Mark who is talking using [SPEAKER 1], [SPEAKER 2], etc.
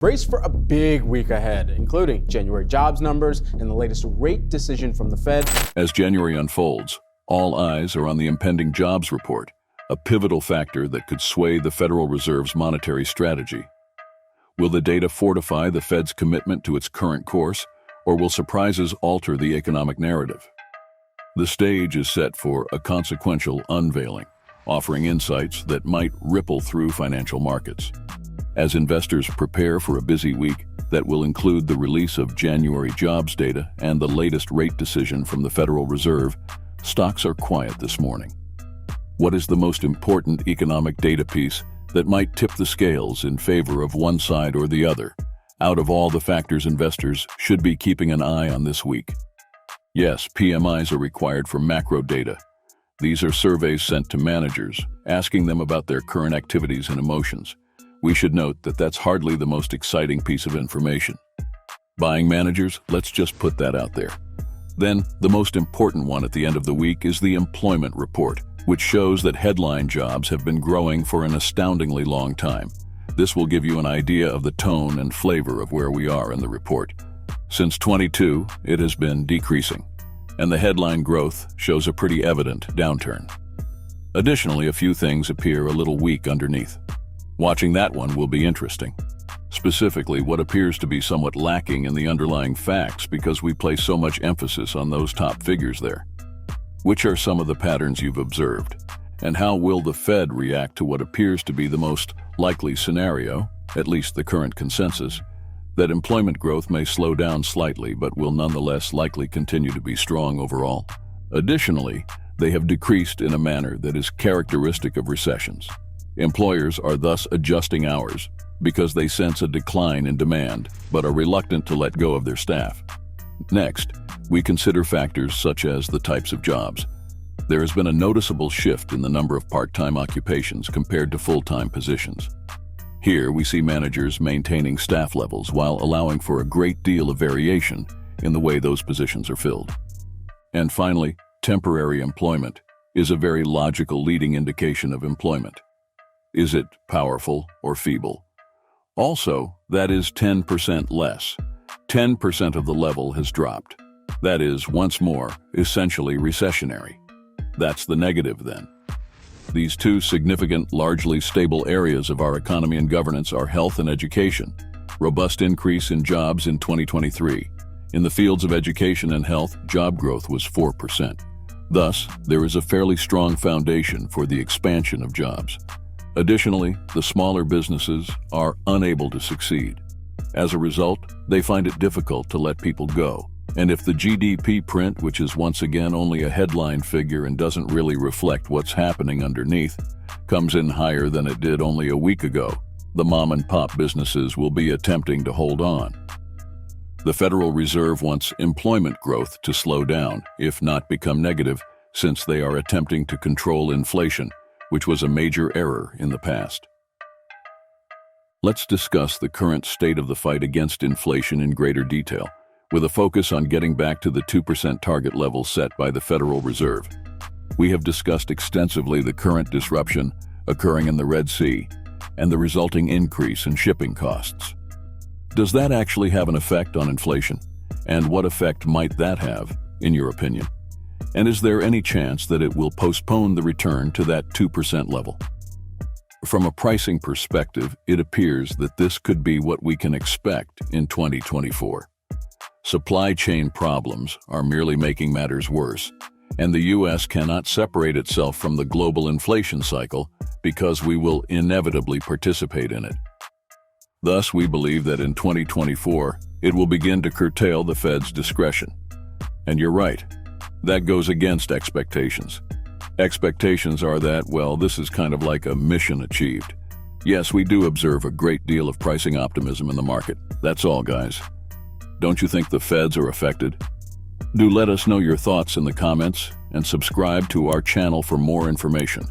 [SPEAKER 1] Brace for a big week ahead, including January jobs numbers and the latest rate decision from the Fed.
[SPEAKER 2] As January unfolds, all eyes are on the impending jobs report, a pivotal factor that could sway the Federal Reserve's monetary strategy. Will the data fortify the Fed's commitment to its current course, or will surprises alter the economic narrative? The stage is set for a consequential unveiling, offering insights that might ripple through financial markets. As investors prepare for a busy week that will include the release of January jobs data and the latest rate decision from the Federal Reserve, stocks are quiet this morning. What is the most important economic data piece that might tip the scales in favor of one side or the other, out of all the factors investors should be keeping an eye on this week? Yes, PMIs are required for macro data. These are surveys sent to managers, asking them about their current activities and emotions. We should note that that's hardly the most exciting piece of information. Buying managers, let's just put that out there. Then, the most important one at the end of the week is the employment report, which shows that headline jobs have been growing for an astoundingly long time. This will give you an idea of the tone and flavor of where we are in the report. Since 22, it has been decreasing, and the headline growth shows a pretty evident downturn. Additionally, a few things appear a little weak underneath. Watching that one will be interesting. Specifically, what appears to be somewhat lacking in the underlying facts because we place so much emphasis on those top figures there. Which are some of the patterns you've observed? And how will the Fed react to what appears to be the most likely scenario, at least the current consensus, that employment growth may slow down slightly but will nonetheless likely continue to be strong overall? Additionally, they have decreased in a manner that is characteristic of recessions. Employers are thus adjusting hours because they sense a decline in demand but are reluctant to let go of their staff. Next, we consider factors such as the types of jobs. There has been a noticeable shift in the number of part-time occupations compared to full-time positions. Here, we see managers maintaining staff levels while allowing for a great deal of variation in the way those positions are filled. And finally, temporary employment is a very logical leading indication of employment. Is it powerful or feeble? Also, that is 10% less. 10% of the level has dropped. That is, once more, essentially recessionary. That's the negative then. These two significant, largely stable areas of our economy and governance are health and education. Robust increase in jobs in 2023. In the fields of education and health, job growth was 4%. Thus, there is a fairly strong foundation for the expansion of jobs. Additionally, the smaller businesses are unable to succeed. As a result, they find it difficult to let people go. And if the GDP print, which is once again only a headline figure and doesn't really reflect what's happening underneath, comes in higher than it did only a week ago, the mom-and-pop businesses will be attempting to hold on. The Federal Reserve wants employment growth to slow down, if not become negative, since they are attempting to control inflation, which was a major error in the past. Let's discuss the current state of the fight against inflation in greater detail, with a focus on getting back to the 2% target level set by the Federal Reserve. We have discussed extensively the current disruption occurring in the Red Sea and the resulting increase in shipping costs. Does that actually have an effect on inflation? And what effect might that have, in your opinion? And is there any chance that it will postpone the return to that 2% level? From a pricing perspective, it appears that this could be what we can expect in 2024. Supply chain problems are merely making matters worse, and the U.S. cannot separate itself from the global inflation cycle because we will inevitably participate in it. Thus, we believe that in 2024, it will begin to curtail the Fed's discretion. And you're right. That goes against expectations. Expectations are that, well, this is kind of like a mission achieved. Yes, we do observe a great deal of pricing optimism in the market. That's all, guys. Don't you think the Feds are affected? Do let us know your thoughts in the comments and subscribe to our channel for more information.